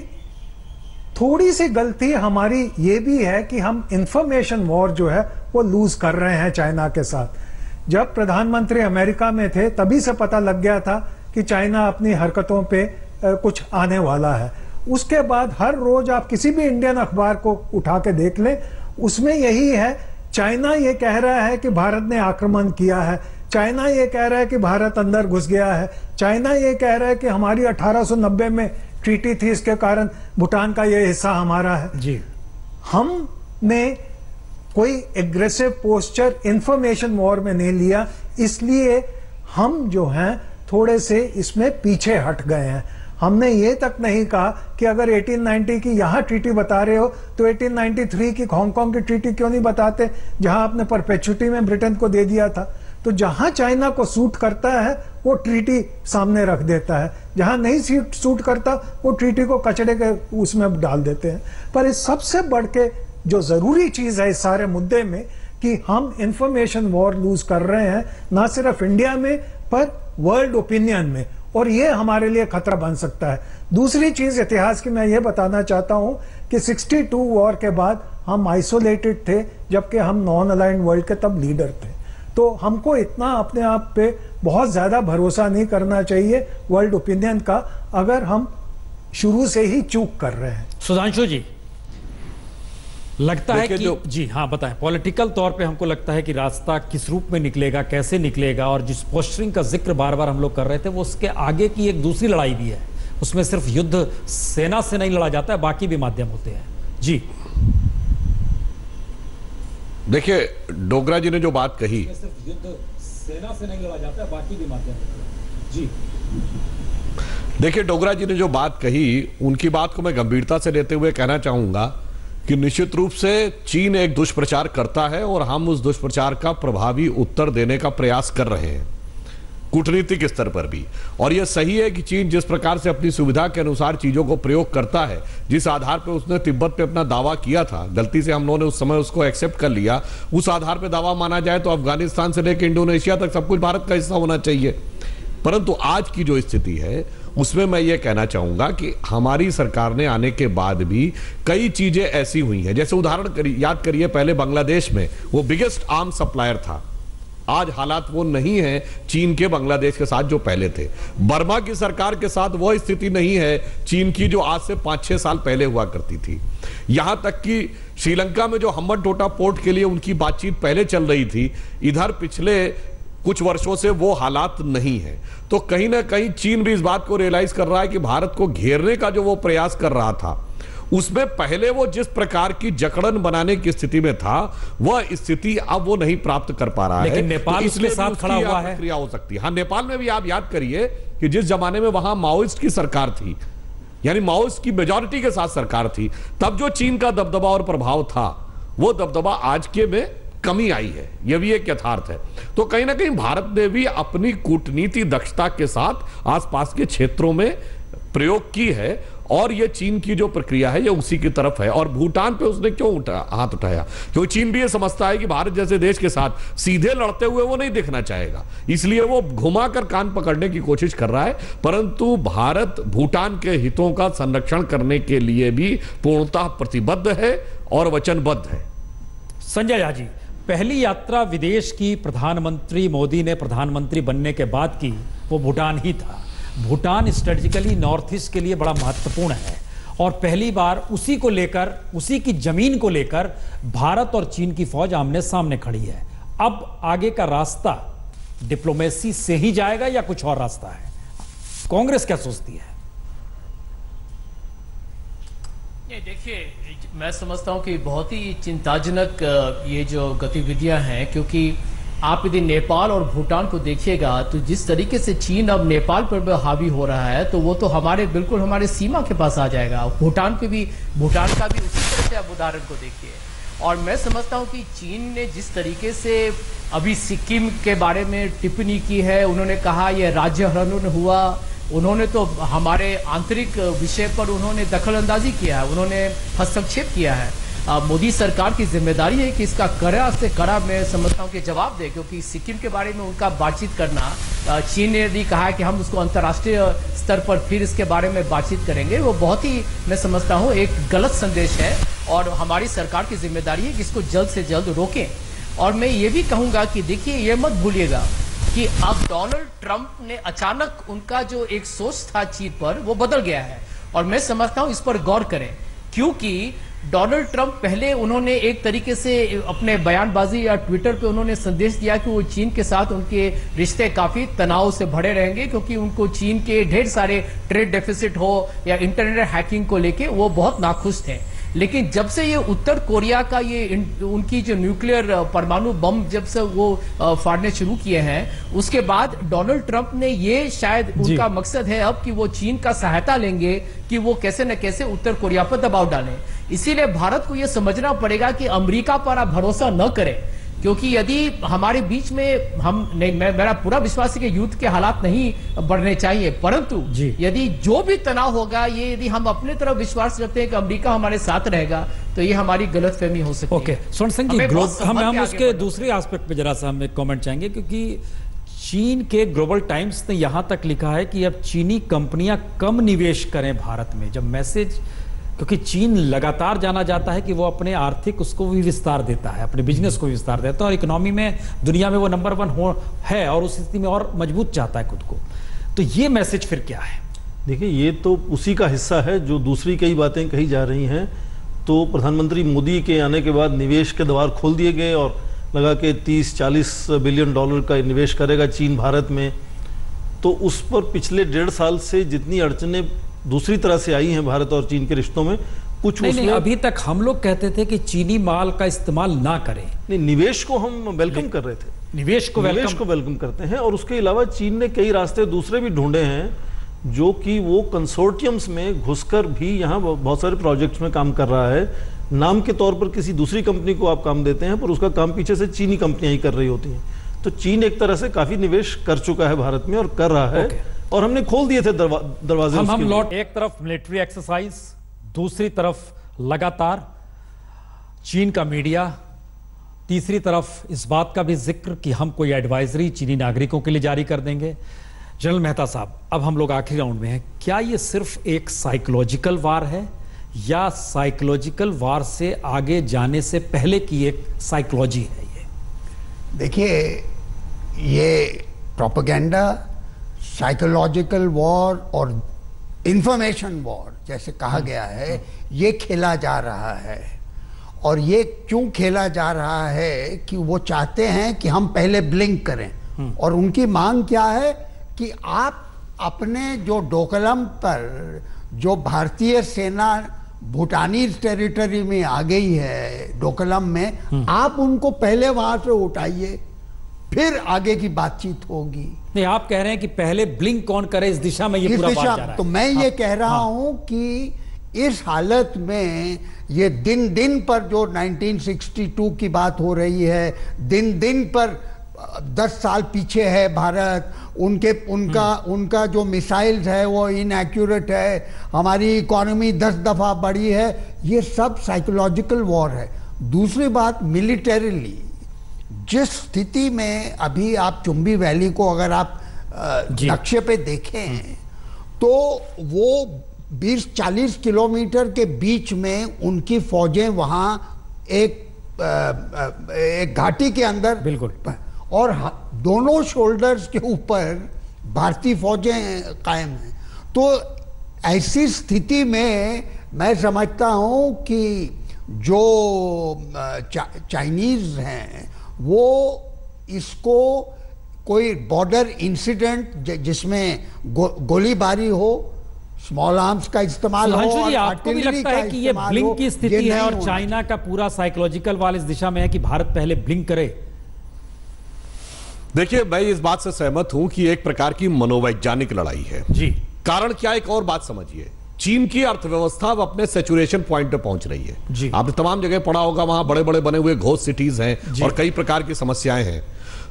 Speaker 6: थोड़ी सी गलती हमारी ये भी है कि हम इंफॉर्मेशन वॉर जो है वो लूज कर रहे हैं चाइना के साथ। जब प्रधानमंत्री अमेरिका में थे तभी से पता लग गया था कि चाइना अपनी हरकतों पे कुछ आने वाला है। उसके बाद हर रोज आप किसी भी इंडियन अखबार को उठा के देख लें, उसमें यही है, चाइना ये कह रहा है कि भारत ने आक्रमण किया है, चाइना ये कह रहा है कि भारत अंदर घुस गया है, चाइना ये कह रहा है कि हमारी 1890 में ट्रीटी थी, इसके कारण भूटान का ये हिस्सा हमारा है।
Speaker 1: जी।
Speaker 6: हमने कोई एग्रेसिव पोस्चर इंफॉर्मेशन वॉर में नहीं लिया, इसलिए हम जो हैं थोड़े से इसमें पीछे हट गए हैं। हमने ये तक नहीं कहा कि अगर 1890 की यहां ट्रीटी बता रहे हो तो 1893 की हांगकांग की ट्रीटी क्यों नहीं बताते, जहां आपने परपेचुटी में ब्रिटेन को दे दिया था। तो जहां चाइना को सूट करता है वो ट्रीटी सामने रख देता है, जहां नहीं सूट करता वो ट्रीटी को कचड़े के उसमें डाल देते हैं। पर इस सबसे बढ़ के जो जरूरी चीज है इस सारे मुद्दे में कि हम इंफॉर्मेशन वॉर लूज कर रहे हैं, ना सिर्फ इंडिया में पर वर्ल्ड ओपिनियन में, और ये हमारे लिए खतरा बन सकता है। दूसरी चीज इतिहास की मैं ये बताना चाहता हूं कि 62 वॉर के बाद हम आइसोलेटेड थे, जबकि हम नॉन अलाइंड वर्ल्ड के तब लीडर थे। तो हमको इतना अपने आप पे बहुत ज्यादा भरोसा नहीं करना चाहिए वर्ल्ड ओपिनियन का, अगर हम शुरू से ही चूक कर रहे हैं।
Speaker 1: सुधांशु जी, लगता है कि जी हाँ बताएं, पॉलिटिकल तौर पे हमको लगता है कि रास्ता किस रूप में निकलेगा, कैसे निकलेगा, और जिस पोस्टरिंग का जिक्र बार बार हम लोग कर रहे थे वो उसके आगे की एक दूसरी लड़ाई भी है। उसमें सिर्फ युद्ध सेना से नहीं लड़ा जाता है, बाकी भी माध्यम होते हैं। जी
Speaker 8: देखिए, डोगरा जी ने जो बात कही,
Speaker 1: सिर्फ युद्ध सेना से नहीं लड़ा जाता है, बाकी भी माध्यम होते हैं। जी
Speaker 8: देखिए, डोगरा जी ने जो बात कही उनकी बात को मैं गंभीरता से लेते हुए कहना चाहूंगा कि निश्चित रूप से चीन एक दुष्प्रचार करता है और हम उस दुष्प्रचार का प्रभावी उत्तर देने का प्रयास कर रहे हैं, कूटनीतिक स्तर पर भी। और यह सही है कि चीन जिस प्रकार से अपनी सुविधा के अनुसार चीजों को प्रयोग करता है, जिस आधार पर उसने तिब्बत पे अपना दावा किया था, गलती से हम लोगों ने उस समय उसको एक्सेप्ट कर लिया, उस आधार पर दावा माना जाए तो अफगानिस्तान से लेकर इंडोनेशिया तक सब कुछ भारत का हिस्सा होना चाहिए। परंतु आज की जो स्थिति है उसमें मैं ये कहना चाहूंगा कि हमारी सरकार ने आने के बाद भी कई चीजें ऐसी हुई हैं, जैसे उदाहरण याद करिए, पहले बांग्लादेश में वो बिगेस्ट आर्म सप्लायर था, आज हालात वो नहीं है चीन के बांग्लादेश के साथ जो पहले थे। बर्मा की सरकार के साथ वो स्थिति नहीं है चीन की जो आज से 5-6 साल पहले हुआ करती थी। यहां तक कि श्रीलंका में जो हम्बनटोटा पोर्ट के लिए उनकी बातचीत पहले चल रही थी, इधर पिछले कुछ वर्षों से वो हालात नहीं है। तो कहीं ना कहीं चीन भी इस बात को रियलाइज कर रहा है कि भारत को घेरने का जो वो प्रयास कर रहा था उसमें पहले वो जिस प्रकार की जकड़न बनाने की स्थिति में था, वह स्थिति अब वो नहीं प्राप्त कर पा रहा है।
Speaker 1: लेकिन नेपाल इसके साथ खड़ा हुआ है,
Speaker 8: प्रक्रिया हो सकती है। हाँ, नेपाल में भी आप याद करिए कि जिस जमाने में वहां माओइस्ट की सरकार थी, यानी माओइस्ट की मेजॉरिटी के साथ सरकार थी, तब जो चीन का दबदबा और प्रभाव था, वो दबदबा आज के में कमी आई है। यह भी एक यथार्थ है। तो कहीं ना कहीं भारत ने भी अपनी कूटनीति दक्षता के साथ आसपास के क्षेत्रों में प्रयोग की है, और यह चीन की जो प्रक्रिया है यह उसी की तरफ है। और भूटान पे उसने क्यों हाथ उठाया? क्योंकि चीन भी यह समझता है कि भारत जैसे देश के साथ सीधे लड़ते हुए वो नहीं देखना चाहेगा, इसलिए वो घुमाकर कान पकड़ने की कोशिश कर रहा है। परंतु भारत भूटान के हितों का संरक्षण करने के लिए भी पूर्णतः प्रतिबद्ध है और वचनबद्ध है।
Speaker 1: संजय झा जी, पहली यात्रा विदेश की प्रधानमंत्री मोदी ने प्रधानमंत्री बनने के बाद की, वो भूटान ही था। भूटान स्ट्रेटेजिकली नॉर्थ ईस्ट के लिए बड़ा महत्वपूर्ण है, और पहली बार उसी को लेकर, उसी की जमीन को लेकर भारत और चीन की फौज आमने सामने खड़ी है। अब आगे का रास्ता डिप्लोमेसी से ही जाएगा या कुछ और रास्ता है? कांग्रेस क्या सोचती है?
Speaker 7: देखिए, मैं समझता हूं कि बहुत ही चिंताजनक ये जो गतिविधियां हैं, क्योंकि आप यदि नेपाल और भूटान को देखिएगा तो जिस तरीके से चीन अब नेपाल पर हावी हो रहा है, तो वो तो बिल्कुल हमारे सीमा के पास आ जाएगा। भूटान का भी उसी तरह से आप उदाहरण को देखिए। और मैं समझता हूं कि चीन ने जिस तरीके से अभी सिक्किम के बारे में टिप्पणी की है, उन्होंने कहा यह राज्य हनन हुआ, उन्होंने तो हमारे आंतरिक विषय पर उन्होंने दखलंदाजी किया है, उन्होंने हस्तक्षेप किया है। मोदी सरकार की जिम्मेदारी है कि इसका कड़ा से कड़ा, मैं समझता हूं कि जवाब दे, क्योंकि सिक्किम के बारे में उनका बातचीत करना, चीन ने यदि कहा है कि हम उसको अंतर्राष्ट्रीय स्तर पर फिर इसके बारे में बातचीत करेंगे, वो बहुत ही, मैं समझता हूं, एक गलत संदेश है। और हमारी सरकार की जिम्मेदारी है कि इसको जल्द से जल्द रोकें। और मैं ये भी कहूंगा कि देखिए, ये मत भूलिएगा कि अब डोनाल्ड ट्रंप ने अचानक उनका जो एक सोच था चीन पर, वो बदल गया है। और मैं समझता हूं इस पर गौर करें, क्योंकि डोनाल्ड ट्रंप पहले उन्होंने एक तरीके से अपने बयानबाजी या ट्विटर पे उन्होंने संदेश दिया कि वो चीन के साथ उनके रिश्ते काफी तनाव से भरे रहेंगे, क्योंकि उनको चीन के ढेर सारे ट्रेड डेफिसिट हो या इंटरनेट हैकिंग को लेके वो बहुत नाखुश थे। लेकिन जब से ये उत्तर कोरिया का ये उनकी जो न्यूक्लियर परमाणु बम जब से वो फाड़ने शुरू किए हैं, उसके बाद डोनाल्ड ट्रंप ने ये, शायद उनका मकसद है अब कि वो चीन का सहायता लेंगे कि वो कैसे न कैसे उत्तर कोरिया पर दबाव डालें। इसीलिए भारत को ये समझना पड़ेगा कि अमेरिका पर आप भरोसा न करें, क्योंकि यदि हमारे बीच में मेरा पूरा विश्वास है कि युद्ध के हालात नहीं बढ़ने चाहिए, परंतु यदि जो भी तनाव होगा, ये यदि हम अपने तरफ विश्वास रखते हैं कि अमेरिका हमारे साथ रहेगा, तो ये हमारी गलतफहमी हो सकती है।
Speaker 1: ओके, स्वर्ण सिंह जी, हम उसके दूसरे एस्पेक्ट पे जरा सा हम एक कमेंट चाहेंगे, क्योंकि चीन के ग्लोबल टाइम्स ने यहां तक लिखा है कि अब चीनी कंपनियां कम निवेश करें भारत में। जब मैसेज, क्योंकि चीन लगातार जाना जाता है कि वो अपने आर्थिक उसको भी विस्तार देता है, अपने बिजनेस को भी विस्तार देता है, और इकोनॉमी में दुनिया में वो नंबर 1 है, और उस स्थिति में और मजबूत चाहता है खुद को। तो ये मैसेज फिर क्या है?
Speaker 4: देखिए, ये तो उसी का हिस्सा है जो दूसरी कई बातें कही जा रही हैं। तो प्रधानमंत्री मोदी के आने के बाद निवेश के द्वार खोल दिए गए, और लगा के 30-40 बिलियन डॉलर का निवेश करेगा चीन भारत में। तो उस पर पिछले 1.5 साल से जितनी अड़चनें दूसरी तरह से आई हैं भारत और चीन के रिश्तों में, कुछ
Speaker 1: नहीं, अभी तक हम लोग कहते थे कि चीनी माल का इस्तेमाल ना करें।
Speaker 4: नहीं, निवेश को हम वेलकम कर रहे थे,
Speaker 1: निवेश को
Speaker 4: वेलकम करते हैं। और उसके अलावा चीन ने कई रास्ते दूसरे भी ढूंढे हैं, जो कि वो कंसोर्टियम्स में घुसकर भी यहाँ बहुत सारे प्रोजेक्ट्स में काम कर रहा है। नाम के तौर पर किसी दूसरी कंपनी को आप काम देते हैं, पर उसका काम पीछे से चीनी कंपनियां ही कर रही होती हैं। तो चीन एक तरह से काफी निवेश कर चुका है भारत में और कर रहा है, और हमने खोल दिए थे दरवाजे।
Speaker 1: हम लौट, एक तरफ मिलिट्री एक्सरसाइज, दूसरी तरफ लगातार चीन का मीडिया, तीसरी तरफ इस बात का भी जिक्र कि हम कोई एडवाइजरी चीनी नागरिकों के लिए जारी कर देंगे। जनरल मेहता साहब, अब हम लोग आखिरी राउंड में हैं। क्या ये सिर्फ एक साइकोलॉजिकल वार है, या साइकोलॉजिकल वार से आगे जाने से पहले की एक साइकोलॉजी है? ये
Speaker 5: देखिए, ये प्रोपेगेंडा, साइकोलॉजिकल वॉर और इंफॉर्मेशन वॉर जैसे कहा गया है, ये खेला जा रहा है। और ये क्यों खेला जा रहा है कि वो चाहते हैं कि हम पहले ब्लिंक करें, और उनकी मांग क्या है कि आप अपने जो डोकलम पर जो भारतीय सेना भूटानीज टेरिटरी में आ गई है डोकलाम में, आप उनको पहले वहां से उठाइए, फिर आगे की बातचीत होगी।
Speaker 1: नहीं, आप कह रहे हैं कि पहले ब्लिंक कौन करे इस दिशा में, ये पूरा बात जा रहा है।
Speaker 5: तो मैं ये कह रहा हूं कि इस हालत में ये दिन दिन पर जो 1962 की बात हो रही है, दिन दिन पर 10 साल पीछे है भारत, उनका जो मिसाइल्स है वो इनएक्यूरेट है, हमारी इकोनॉमी 10 दफा बढ़ी है, ये सब साइकोलॉजिकल वॉर है। दूसरी बात, मिलिटरीली जिस स्थिति में अभी आप चुंबी वैली को अगर आप नक्शे पे देखें तो वो 20-40 किलोमीटर के बीच में उनकी फौजें वहां एक घाटी के अंदर,
Speaker 1: बिल्कुल,
Speaker 5: और दोनों शोल्डर्स के ऊपर भारतीय फौजें कायम हैं। तो ऐसी स्थिति में मैं समझता हूं कि जो चाइनीज हैं वो इसको कोई बॉर्डर इंसिडेंट जिसमें गोलीबारी हो, स्मॉल आर्म्स का इस्तेमाल हो,
Speaker 1: और आपको भी लगता है कि ये ब्लिंक की स्थिति है और चाइना का पूरा साइकोलॉजिकल वाल इस दिशा में है कि भारत पहले ब्लिंक करे?
Speaker 8: देखिए, मैं इस बात से सहमत हूं कि एक प्रकार की मनोवैज्ञानिक लड़ाई है जी। कारण क्या, एक और बात समझिए, चीन की अर्थव्यवस्था अब अपने सैचुरेशन पॉइंट पे पहुंच रही है जी। आपने तमाम जगह पढ़ा होगा, वहां बड़े बड़े बने हुए घोस्ट सिटीज हैं और कई प्रकार की समस्याएं हैं।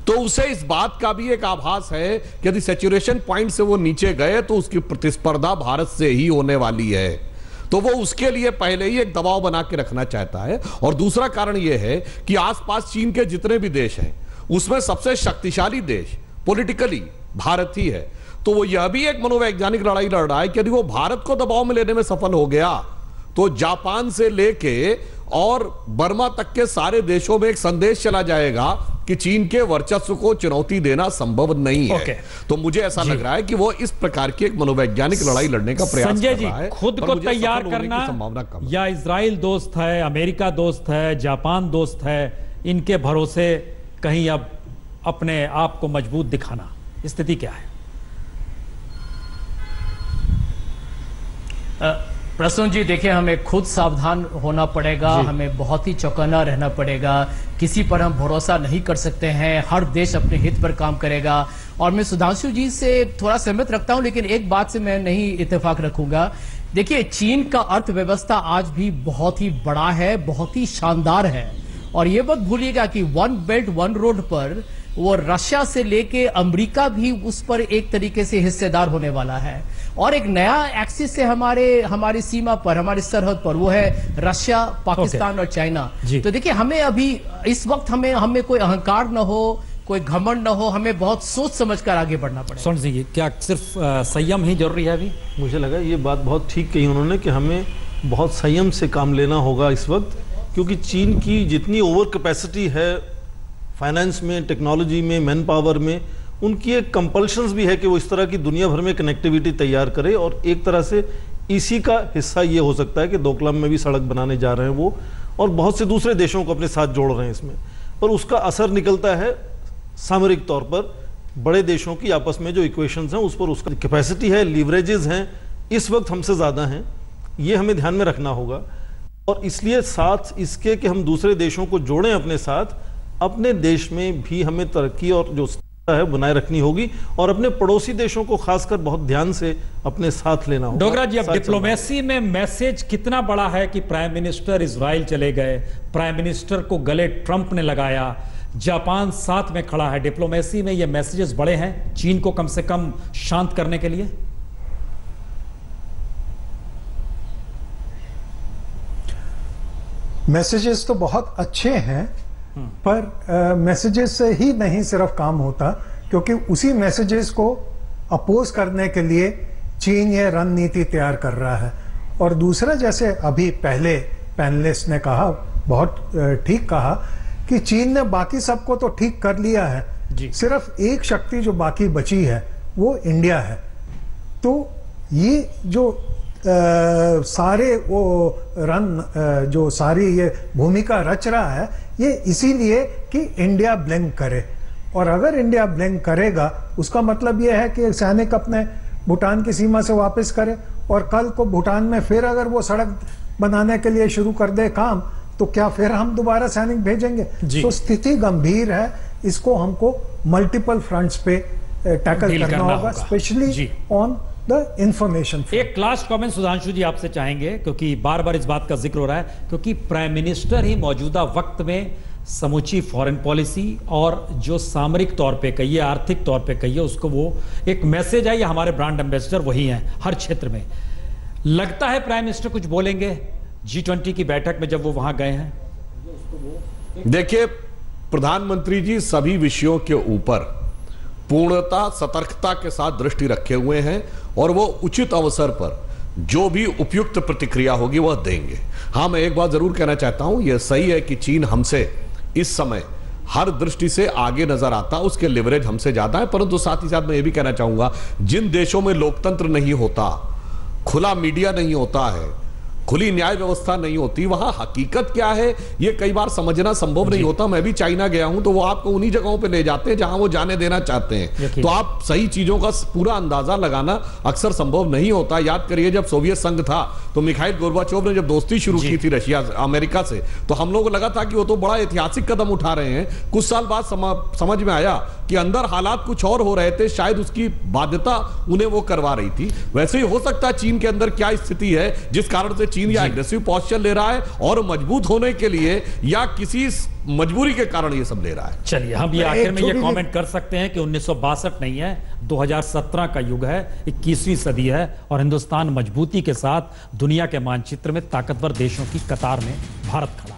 Speaker 8: तो उसे इस बात का भी एक आभास है कि यदि सैचुरेशन पॉइंट से वो नीचे गए तो उसकी प्रतिस्पर्धा भारत से ही होने वाली है, तो वो उसके लिए पहले ही एक दबाव बना के रखना चाहता है। और दूसरा कारण यह है कि आसपास चीन के जितने भी देश हैं उसमें सबसे शक्तिशाली देश पॉलिटिकली भारत ही है। तो वो यह भी एक मनोवैज्ञानिक लड़ाई लड़ रहा है कि यदि वो भारत को दबाव में लेने में सफल हो गया तो जापान से लेके और बर्मा तक के सारे देशों में एक संदेश चला जाएगा कि चीन के वर्चस्व को चुनौती देना संभव नहीं है। तो मुझे ऐसा लग रहा है कि वो इस प्रकार की एक मनोवैज्ञानिक लड़ाई लड़ने का प्रयास कर रहा है।
Speaker 1: खुद को तैयार करना, या इजराइल दोस्त है, अमेरिका दोस्त है, जापान दोस्त है, इनके भरोसे कहीं अब अपने आप को मजबूत दिखाना, स्थिति क्या है?
Speaker 7: प्रसून जी, देखिए, हमें खुद सावधान होना पड़ेगा, हमें बहुत ही चौकन्ना रहना पड़ेगा, किसी पर हम भरोसा नहीं कर सकते हैं, हर देश अपने हित पर काम करेगा। और मैं सुधांशु जी से थोड़ा सहमत रखता हूं, लेकिन एक बात से मैं नहीं इत्तेफाक रखूंगा। देखिए, चीन का अर्थव्यवस्था आज भी बहुत ही बड़ा है, बहुत ही शानदार है, और ये मत भूलिएगा कि वन बेल्ट वन रोड पर वो रशिया से लेके अमेरिका भी उस पर एक तरीके से हिस्सेदार होने वाला है। और एक नया एक्सिस है हमारी सीमा पर, हमारी सरहद पर, वो है रशिया, पाकिस्तान और चाइना। तो देखिए, हमें अभी इस वक्त हमें कोई अहंकार न हो, कोई घमंड न हो, हमें बहुत सोच समझकर आगे बढ़ना पड़ेगा।
Speaker 1: सोन सिंह, क्या सिर्फ संयम ही जरूरी है? अभी
Speaker 4: मुझे लगा ये बात बहुत ठीक कही उन्होंने कि हमें बहुत संयम से काम लेना होगा इस वक्त, क्योंकि चीन की जितनी ओवर कैपेसिटी है फाइनेंस में, टेक्नोलॉजी में, मैन पावर में, उनकी एक कंपल्शंस भी है कि वो इस तरह की दुनिया भर में कनेक्टिविटी तैयार करे। और एक तरह से इसी का हिस्सा ये हो सकता है कि डोकलाम में भी सड़क बनाने जा रहे हैं वो, और बहुत से दूसरे देशों को अपने साथ जोड़ रहे हैं इसमें। और उसका असर निकलता है सामरिक तौर पर बड़े देशों की आपस में जो इक्वेशंस हैं उस पर उसका कैपेसिटी है, लीवरेजेस हैं, इस वक्त हमसे ज़्यादा हैं, ये हमें ध्यान में रखना होगा। और इसलिए साथ इसके कि हम दूसरे देशों को जोड़ें अपने साथ, अपने देश में भी हमें तरक्की और जो है बनाए रखनी होगी, और अपने पड़ोसी देशों को खासकर बहुत ध्यान से अपने साथ लेना होगा।
Speaker 1: डोगरा जी, अब डिप्लोमेसी में मैसेज कितना बड़ा है कि प्राइम मिनिस्टर इजराइल चले गए, प्राइम मिनिस्टर को गले ट्रंप ने लगाया, जापान साथ में खड़ा है, डिप्लोमेसी में ये मैसेजेस बड़े हैं चीन को कम से कम शांत करने के लिए?
Speaker 6: मैसेजेस तो बहुत अच्छे हैं, पर मैसेजेस से ही नहीं सिर्फ काम होता, क्योंकि उसी मैसेजेस को अपोज करने के लिए चीन ये रणनीति तैयार कर रहा है। और दूसरा, जैसे अभी पहले पैनलिस्ट ने कहा, बहुत ठीक कहा कि चीन ने बाकी सबको तो ठीक कर लिया है, सिर्फ एक शक्ति जो बाकी बची है वो इंडिया है। तो ये जो सारे वो जो सारी ये भूमिका रच रहा है, ये इसीलिए कि इंडिया ब्लिंक करे। और अगर इंडिया ब्लिंक करेगा, उसका मतलब ये है कि सैनिक अपने भूटान की सीमा से वापस करे, और कल को भूटान में फिर अगर वो सड़क बनाने के लिए शुरू कर दे काम, तो क्या फिर हम दोबारा सैनिक भेजेंगे? तो स्थिति गंभीर है, इसको हमको मल्टीपल फ्रंट्स पे टैकल करना होगा, स्पेशली ऑन द इंफॉर्मेशन।
Speaker 1: एक लास्ट कमेंट सुधांशु जी आपसे चाहेंगे, क्योंकि बार बार इस बात का जिक्र हो रहा है, क्योंकि प्राइम मिनिस्टर ही मौजूदा वक्त में समूची फॉरेन पॉलिसी और जो सामरिक तौर पे कहिए, आर्थिक तौर पे कहिए, उसको वो एक मैसेज है, या हमारे ब्रांड एम्बेसडर वही हैं हर क्षेत्र में। लगता है प्राइम मिनिस्टर कुछ बोलेंगे G20 की बैठक में जब वो वहां गए हैं?
Speaker 8: देखिए, प्रधानमंत्री जी सभी विषयों के ऊपर पूर्णता सतर्कता के साथ दृष्टि रखे हुए हैं और वो उचित अवसर पर जो भी उपयुक्त प्रतिक्रिया होगी वह देंगे। हाँ, मैं एक बात जरूर कहना चाहता हूं, यह सही है कि चीन हमसे इस समय हर दृष्टि से आगे नजर आता, उसके लिवरेज हमसे ज्यादा है, परंतु साथ ही साथ मैं ये भी कहना चाहूंगा, जिन देशों में लोकतंत्र नहीं होता, खुला मीडिया नहीं होता है, खुली न्याय व्यवस्था नहीं होती, वहां हकीकत क्या है ये कई बार समझना संभव नहीं होता। मैं भी चाइना गया हूं, तो वो आपको उन्हीं जगहों पे ले जाते हैं जहां वो जाने देना चाहते हैं, तो आप सही चीजों का पूरा अंदाजा लगाना अक्सर संभव नहीं होता। याद करिए, जब सोवियत संघ था तो मिखाइल गोर्बाचोव ने जब दोस्ती शुरू की थी रशिया अमेरिका से, तो हम लोग को लगा था कि वो तो बड़ा ऐतिहासिक कदम उठा रहे हैं। कुछ साल बाद समझ में आया कि अंदर हालात कुछ और हो रहे थे, शायद उसकी बाध्यता उन्हें वो करवा रही थी। वैसे ही हो सकता है चीन के अंदर क्या स्थिति है जिस कारण से चीन या एग्रेसिव पोस्चर ले रहा है और मजबूत होने के लिए या किसी मजबूरी के कारण ये सब ले रहा है।
Speaker 1: चलिए, हम ये आखिर में ये कमेंट कर सकते हैं कि 1962 नहीं है, 2017 का युग है, 21वीं सदी है और हिंदुस्तान मजबूती के साथ दुनिया के मानचित्र में ताकतवर देशों की कतार में भारत खड़ा